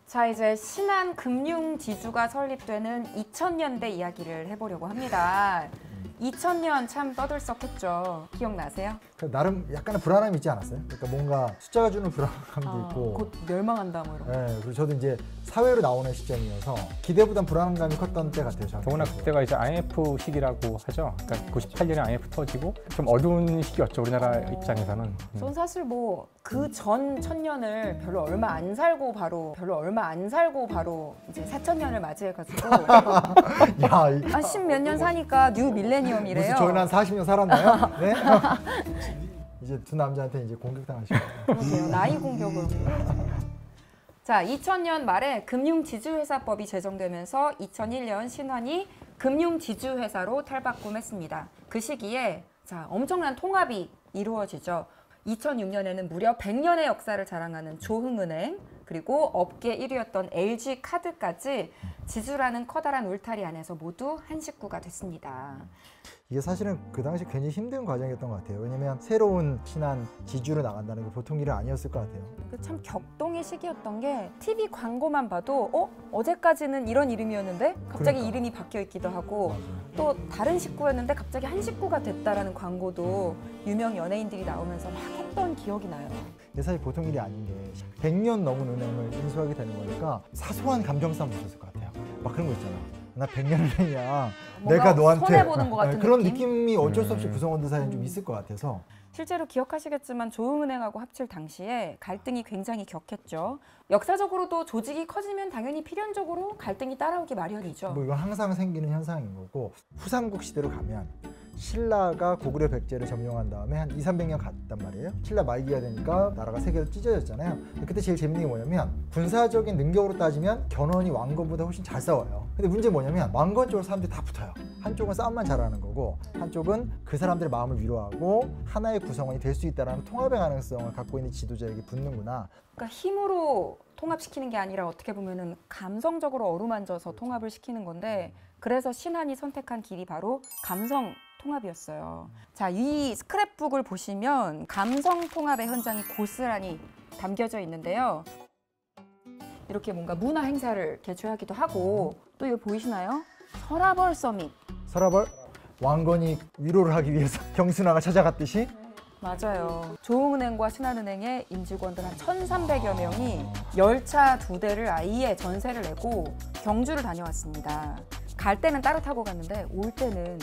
자, 이제 신한금융지주가 설립되는 2000년대 이야기를 해보려고 합니다. 2000년 참 떠들썩했죠. 기억나세요? 나름 약간의 불안함이 있지 않았어요? 그러니까 뭔가 숫자가 주는 불안감도 있고 곧 멸망한다 뭐 이런. 네, 그리고 저도 이제 사회로 나오는 시점이어서 기대보단 불안감이 컸던 때 같아요. 더구나 그때가 이제 IMF 시기라고 하죠. 그러니까 98년에 IMF 터지고 좀 어두운 시기였죠. 우리나라 입장에서는. 전 사실 뭐 그 전 천년을 별로 얼마 안 살고 바로 이제 4000년을 맞이해가지고 야, 한 10몇 년 사니까 뉴 밀레니엄이래요. 무슨 저희는 한 40년 살았나요? 네? 이제 두 남자한테 이제 공격당하시고. 그러게요. 나이 공격을. 자, 2000년 말에 금융지주회사법이 제정되면서 2001년 신한이 금융지주회사로 탈바꿈했습니다. 그 시기에 자, 엄청난 통합이 이루어지죠. 2006년에는 무려 100년의 역사를 자랑하는 조흥은행, 그리고 업계 1위였던 LG카드까지 지주라는 커다란 울타리 안에서 모두 한 식구가 됐습니다. 이게 사실은 그 당시 굉장히 힘든 과정이었던 것 같아요. 왜냐면 새로운 신한 지주로 나간다는 게 보통 일은 아니었을 것 같아요. 참 격동의 시기였던 게 TV 광고만 봐도 어제까지는 이런 이름이었는데 갑자기 그러니까. 이름이 바뀌어 있기도 하고 맞아요. 또 다른 식구였는데 갑자기 한 식구가 됐다라는 광고도 유명 연예인들이 나오면서 막 했던 기억이 나요. 근데 사실 보통 일이 아닌 게 100년 넘은 은행을 인수하게 되는 거니까 사소한 감정 싸움도 있었을 것 같아요. 막 그런 거 있잖아. 나 100년이냐 내가 너한테 손해보는 것 같은 그런 느낌? 느낌이 어쩔 수 없이 구성원들 사이에 좀 있을 것 같아서. 실제로 기억하시겠지만 조흥은행하고 합칠 당시에 갈등이 굉장히 격했죠. 역사적으로도 조직이 커지면 당연히 필연적으로 갈등이 따라오기 마련이죠. 뭐 이건 항상 생기는 현상인 거고, 후삼국 시대로 가면 신라가 고구려 백제를 점령한 다음에 한 200~300년 갔단 말이에요. 신라 말기가 되니까 나라가 세 개로 찢어졌잖아요. 그때 제일 재밌는 게 뭐냐면 군사적인 능력으로 따지면 견훤이 왕건보다 훨씬 잘 싸워요. 근데 문제 뭐냐면 왕건 쪽으로 사람들이 다 붙어요. 한쪽은 싸움만 잘하는 거고 한쪽은 그 사람들의 마음을 위로하고 하나의 구성원이 될 수 있다는 통합의 가능성을 갖고 있는 지도자에게 붙는구나. 그러니까 힘으로 통합시키는 게 아니라 어떻게 보면은 감성적으로 어루만져서 통합을 시키는 건데, 그래서 신한이 선택한 길이 바로 감성 통합이었어요. 자, 이 스크랩북을 보시면 감성 통합의 현장이 고스란히 담겨져 있는데요. 이렇게 뭔가 문화 행사를 개최하기도 하고, 또 이거 보이시나요? 서라벌 서밋. 서라벌? 왕건이 위로를 하기 위해서 경순아가 찾아갔듯이? 맞아요. 조흥은행과 신한은행의 임직원들 한 1,300여 명이 열차 2대를 아예 전세를 내고 경주를 다녀왔습니다. 갈 때는 따로 타고 갔는데 올 때는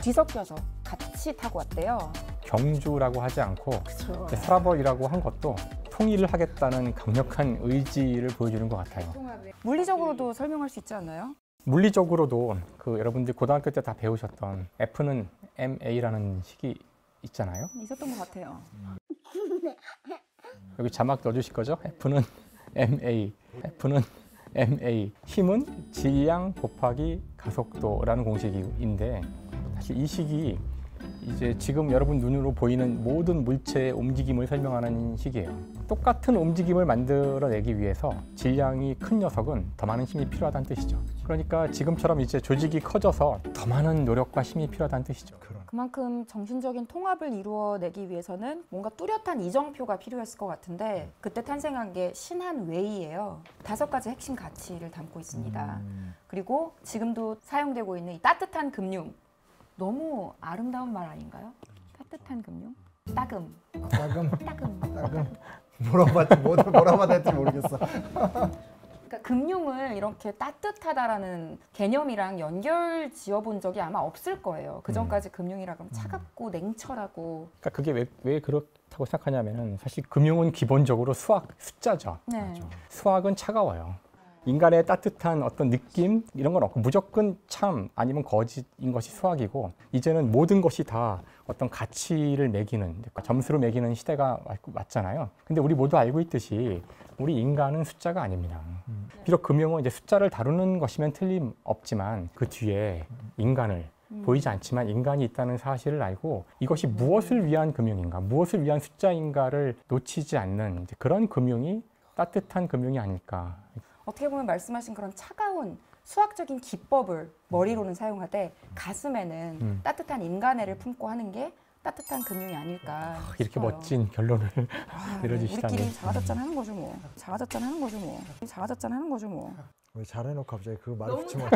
뒤섞여서 같이 타고 왔대요. 경주라고 하지 않고 그렇죠. 서라벌이라고 한 것도 통일을 하겠다는 강력한 의지를 보여주는 것 같아요. 물리적으로도 설명할 수 있지 않나요? 물리적으로도 여러분들 고등학교 때 다 배우셨던 F는 MA라는 식이 있잖아요. 있었던 것 같아요. 여기 자막 넣어주실 거죠? F는 MA, F는 MA. 힘은 질량 곱하기 가속도라는 공식인데, 사실 이 식이 이제 지금 여러분 눈으로 보이는 모든 물체의 움직임을 설명하는 식이에요. 똑같은 움직임을 만들어내기 위해서 질량이 큰 녀석은 더 많은 힘이 필요하다는 뜻이죠. 그러니까 지금처럼 이제 조직이 커져서 더 많은 노력과 힘이 필요하다는 뜻이죠. 그만큼 정신적인 통합을 이루어내기 위해서는 뭔가 뚜렷한 이정표가 필요했을 것 같은데, 그때 탄생한 게 신한웨이예요. 5가지 핵심 가치를 담고 있습니다. 그리고 지금도 사용되고 있는 이 따뜻한 금융. 너무 아름다운 말 아닌가요? 따뜻한 금융? 따금. 뭐라고 받아야 될지 모르겠어. 그러니까 금융을 이렇게 따뜻하다라는 개념이랑 연결 지어본 적이 아마 없을 거예요. 그 전까지 금융이라 그러면 차갑고 냉철하고. 그러니까 그게 왜 그렇다고 생각하냐면은, 사실 금융은 기본적으로 숫자죠. 네. 수학은 차가워요. 인간의 따뜻한 어떤 느낌 이런 건 없고 무조건 참 아니면 거짓인 것이 수학이고, 이제는 모든 것이 다 어떤 가치를 매기는, 점수를 매기는 시대가 왔잖아요. 근데 우리 모두 알고 있듯이 우리 인간은 숫자가 아닙니다. 비록 금융은 이제 숫자를 다루는 것이면 틀림없지만 그 뒤에 인간을 보이지 않지만 인간이 있다는 사실을 알고 이것이 무엇을 위한 금융인가, 무엇을 위한 숫자인가를 놓치지 않는 이제 그런 금융이 따뜻한 금융이 아닐까. 어떻게 보면 말씀하신 그런 차가운 수학적인 기법을 머리로는 사용하되 가슴에는 따뜻한 인간애를 품고 하는 게 따뜻한 금융이 아닐까 이렇게 싶어요. 멋진 결론을 내려주시다니. 우리끼리 자가자찬 하는 거죠 뭐. 자가자찬 하는 거죠 뭐. 자가자찬 하는 거죠 뭐. 왜 잘해놓고 갑자기 그 말을 붙이면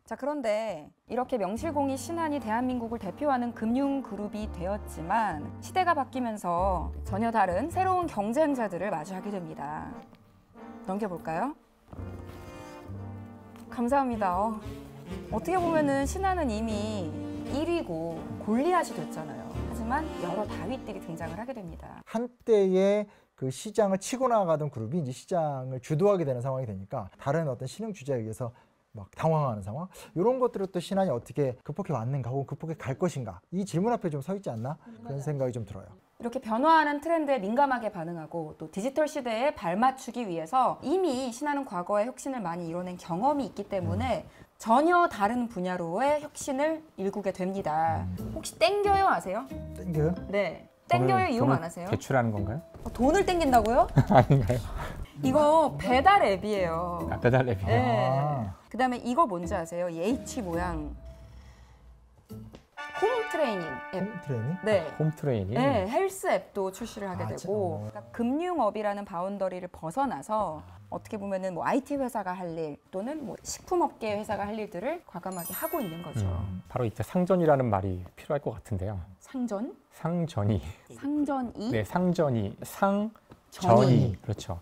자, 그런데 이렇게 명실공히 신한이 대한민국을 대표하는 금융그룹이 되었지만 시대가 바뀌면서 전혀 다른 새로운 경쟁자들을 마주하게 됩니다. 넘겨볼까요? 감사합니다. 어떻게 보면은 신한은 이미 1위고 골리앗이 됐잖아요. 하지만 여러 다윗들이 등장을 하게 됩니다. 한때의 그 시장을 치고 나가던 그룹이 이제 시장을 주도하게 되는 상황이 되니까 다른 어떤 신흥 주제에 의해서 막 당황하는 상황, 이런 것들을 또 신한이 어떻게 극복해 왔는가 혹은 극복해 갈 것인가, 이 질문 앞에 좀 서 있지 않나 그런 생각이 좀 들어요. 이렇게 변화하는 트렌드에 민감하게 반응하고 또 디지털 시대에 발맞추기 위해서 이미 신한은 과거에 혁신을 많이 이뤄낸 경험이 있기 때문에 전혀 다른 분야로의 혁신을 일구게 됩니다. 혹시 땡겨요 아세요? 땡겨요? 네. 땡겨요 이용 안 하세요? 대출하는 건가요? 돈을 땡긴다고요? 아닌가요? 이거 배달 앱이에요. 배달 앱이요. 네. 아. 그다음에 이거 뭔지 아세요? 이 H 모양 홈 트레이닝 앱. 홈 트레이닝? 네. 홈 트레이닝. 네, 헬스 앱도 출시를 하게 아, 되고 참. 그러니까 금융업이라는 바운더리를 벗어나서 어떻게 보면은 뭐 IT 회사가 할 일 또는 뭐 식품업계 회사가 할 일들을 과감하게 하고 있는 거죠. 바로 이때 상전이라는 말이 필요할 것 같은데요. 상전, 상전이. 상전이, 네, 상전이. 전이. 상전이. 그렇죠.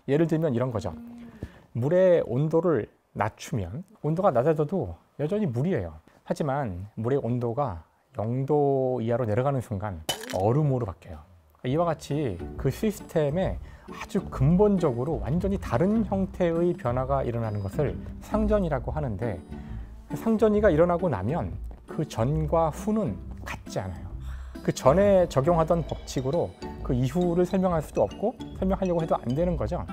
예를 들면 이런 거죠. 물의 온도를 낮추면 온도가 낮아져도 여전히 물이에요. 하지만 물의 온도가 0도 이하로 내려가는 순간 얼음으로 바뀌어요. 이와 같이 그 시스템에 아주 근본적으로 완전히 다른 형태의 변화가 일어나는 것을 상전이라고 하는데, 상전이가 일어나고 나면 그 전과 후는 같지 않아요. 그 전에 적용하던 법칙으로 그 이후를 설명할 수도 없고 설명하려고 해도 안 되는 거죠.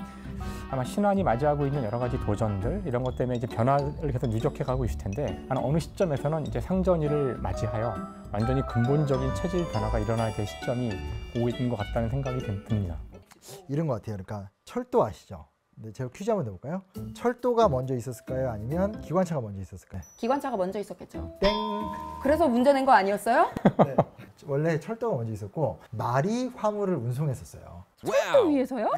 아마 신한이 맞이하고 있는 여러 가지 도전들, 이런 것 때문에 이제 변화를 계속 누적해 가고 있을 텐데, 어느 시점에서는 이제 상전이를 맞이하여 완전히 근본적인 체질 변화가 일어나야 될 시점이 오고 있는 것 같다는 생각이 듭니다. 이런 것 같아요. 그러니까 철도 아시죠? 네, 제가 퀴즈 한번 내볼까요? 철도가 먼저 있었을까요? 아니면 기관차가 먼저 있었을까요? 기관차가 먼저 있었겠죠. 땡! 그래서 문제 낸 거 아니었어요? 네. 원래 철도가 먼저 있었고 말이 화물을 운송했었어요. 철도 위해서요?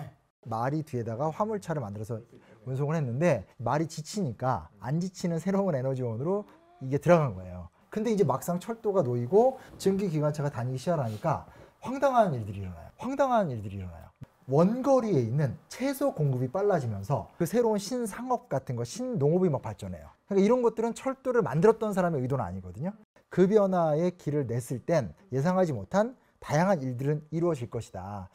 말이 뒤에다가 화물차를 만들어서 운송을 했는데 말이 지치니까 안 지치는 새로운 에너지원으로 이게 들어간 거예요. 근데 이제 막상 철도가 놓이고 전기기관차가 다니기 시작하니까 황당한 일들이 일어나요. 황당한 일들이 일어나요. 원거리에 있는 채소 공급이 빨라지면서 그 새로운 신상업 같은 거, 신농업이 막 발전해요. 그러니까 이런 것들은 철도를 만들었던 사람의 의도는 아니거든요. 그 변화의 길을 냈을 땐 예상하지 못한 다양한 일들은 이루어질 것이다.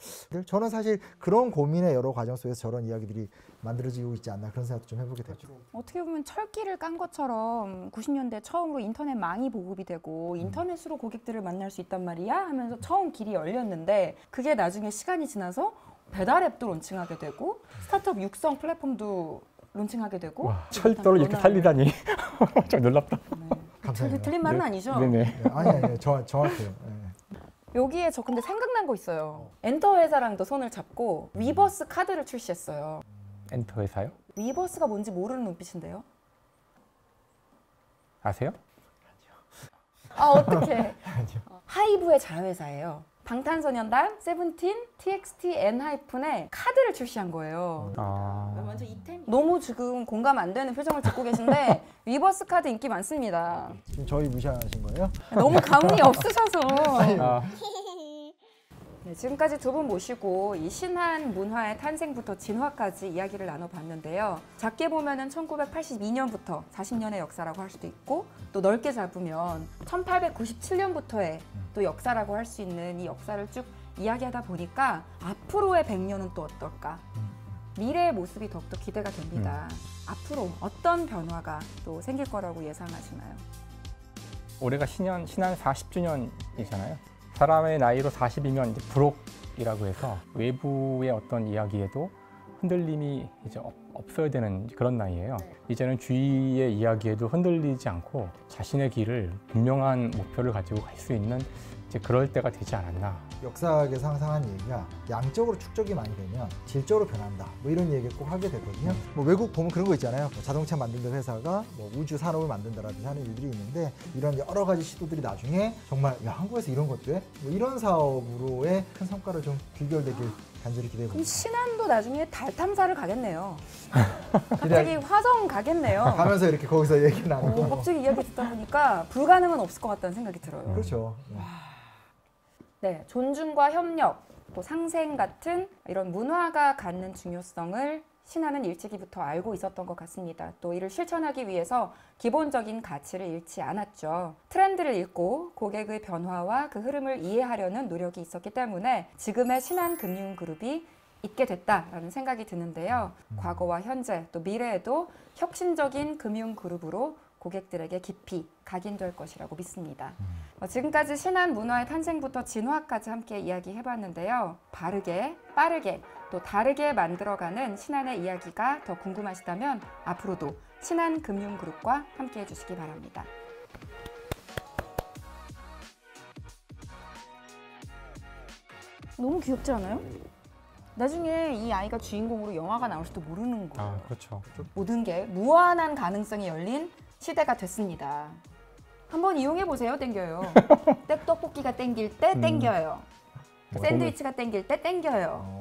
저는 사실 그런 고민의 여러 과정 속에서 저런 이야기들이 만들어지고 있지 않나 그런 생각도 좀 해보게 되죠. 어떻게 보면 철길을 깐 것처럼 90년대 처음으로 인터넷망이 보급이 되고 인터넷으로 고객들을 만날 수 있단 말이야 하면서 처음 길이 열렸는데, 그게 나중에 시간이 지나서 배달 앱도 론칭하게 되고 스타트업 육성 플랫폼도 론칭하게 되고. 와, 철도를 이렇게 살리다니 좀 놀랍다. 네. 감사합니다. 틀린 말은 네. 아니죠? 네네. 네, 아니 정확해요. 네. 여기에 저 근데 생각난 거 있어요. 엔터 회사랑도 손을 잡고 위버스 카드를 출시했어요. 엔터 회사요? 위버스가 뭔지 모르는 눈빛인데요? 아세요? 아, 어떡해. 하이브의 자회사예요. 방탄소년단, 세븐틴, TXT, 엔하이픈의 카드를 출시한 거예요. 아, 너무 지금 공감 안 되는 표정을 짓고 계신데 위버스 카드 인기 많습니다. 지금 저희 무시하신 거예요? 너무 감흥이 없으셔서. 아, 네, 지금까지 두 분 모시고 이 신한 문화의 탄생부터 진화까지 이야기를 나눠봤는데요. 작게 보면은 1982년부터 40년의 역사라고 할 수도 있고, 또 넓게 잡으면 1897년부터의 또 역사라고 할 수 있는 이 역사를 쭉 이야기하다 보니까 앞으로의 100년은 또 어떨까? 미래의 모습이 더욱더 기대가 됩니다. 앞으로 어떤 변화가 또 생길 거라고 예상하시나요? 올해가 신한 40주년이잖아요. 사람의 나이로 40이면 이제 불혹이라고 해서 외부의 어떤 이야기에도 흔들림이 이제 없어야 되는 그런 나이예요. 이제는 주위의 이야기에도 흔들리지 않고 자신의 길을 분명한 목표를 가지고 갈 수 있는 이제 그럴 때가 되지 않았나. 역사학에서 항상 한 얘기가 양적으로 축적이 많이 되면 질적으로 변한다. 뭐 이런 얘기 꼭 하게 되거든요. 뭐 외국 보면 그런 거 있잖아요. 뭐 자동차 만드는 회사가 뭐 우주 산업을 만든다라든지 하는 일들이 있는데 이런 여러 가지 시도들이 나중에 정말 야 한국에서 이런 것도 해? 뭐 이런 사업으로의 큰 성과를 좀 귀결되길 간절히 기대해 그럼 봅니다. 신한도 나중에 달 탐사를 가겠네요. 갑자기 화성 가겠네요. 가면서 이렇게 거기서 얘기 나누고. 갑자기 이야기 듣다 보니까 불가능은 없을 것 같다는 생각이 들어요. 그렇죠. 네, 존중과 협력, 또 상생 같은 이런 문화가 갖는 중요성을 신한은 일찍이부터 알고 있었던 것 같습니다. 또 이를 실천하기 위해서 기본적인 가치를 잃지 않았죠. 트렌드를 읽고 고객의 변화와 그 흐름을 이해하려는 노력이 있었기 때문에 지금의 신한금융그룹이 있게 됐다라는 생각이 드는데요. 과거와 현재 또 미래에도 혁신적인 금융그룹으로 고객들에게 깊이 각인될 것이라고 믿습니다. 지금까지 신한 문화의 탄생부터 진화까지 함께 이야기해봤는데요. 바르게, 빠르게, 또 다르게 만들어가는 신한의 이야기가 더 궁금하시다면 앞으로도 신한금융그룹과 함께 해주시기 바랍니다. 너무 귀엽지 않아요? 나중에 이 아이가 주인공으로 영화가 나올지도 모르는 거예요. 아, 그렇죠. 모든 게 무한한 가능성이 열린 시대가 됐습니다. 한번 이용해 보세요. 땡겨요. 떡볶이가 땡길 때 땡겨요. 샌드위치가 땡길 때 땡겨요.